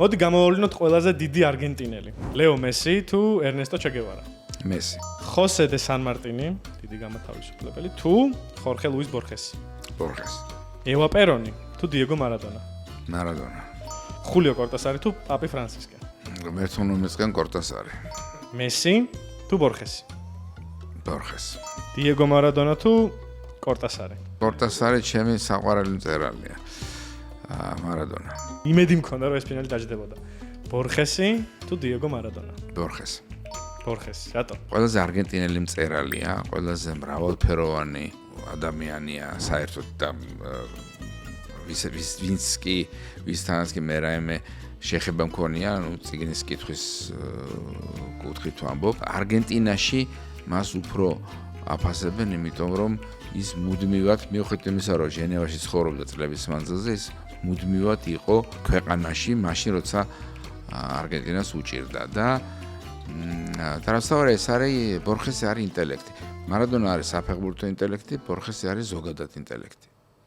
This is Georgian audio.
მოდი გამოვავლინოთ ყველაზე დიდი არგენტინელი. ლეო მესი თუ ერნესტო ჩე გევარა? მესი. ხოსე დე სან მარტინი, დიდი გამოთავისუფლებელი, თუ ხორხე ლუის ბორხესი? ბორხესი. ევა პერონი თუ დიეგო მარადონა? მარადონა. ხულიო კორტასარი თუ პაპი ფრანსისკე? მერტონომისგან კორტასარი. მესი თუ ბორხესი? ბორხესი. დიეგო მარადონა თუ კორტასარი? კორტასარი ჩემი საყვარელი მწერალია. მარადონა. იმედი მქონდა რომ ეს ფინალი დაждდებოდა. ბორხესი თუ დიეგო მარადონა? ბორხესი. ბორხესი, რატო? ყველაზე არგენტინელი მწერალია, ყველაზე მრავალფეროვანი ადამიანია საერთოდ და ვისთანაც კი მე რაიმე შეხება მქონია, წიგნის კითხვის კუთხით ვამბობ. არგენტინაში მას უფრო აფასებენ, იმიტომ რომ ის მუდმივად მიუხედავად იმისა, რომ ჟენევაში ცხოვრობდა წლების მანძილზე, ის მუდმივად იყო ქვეყანაში, მაშინ როცა არგენტინას უჭირდა და დაასწორე ეს არის ბორხესი არის ინტელექტი. მარადონა არის საფეხბურთო ინტელექტი, ბორხესი არის ზოგადად ინტელექტი.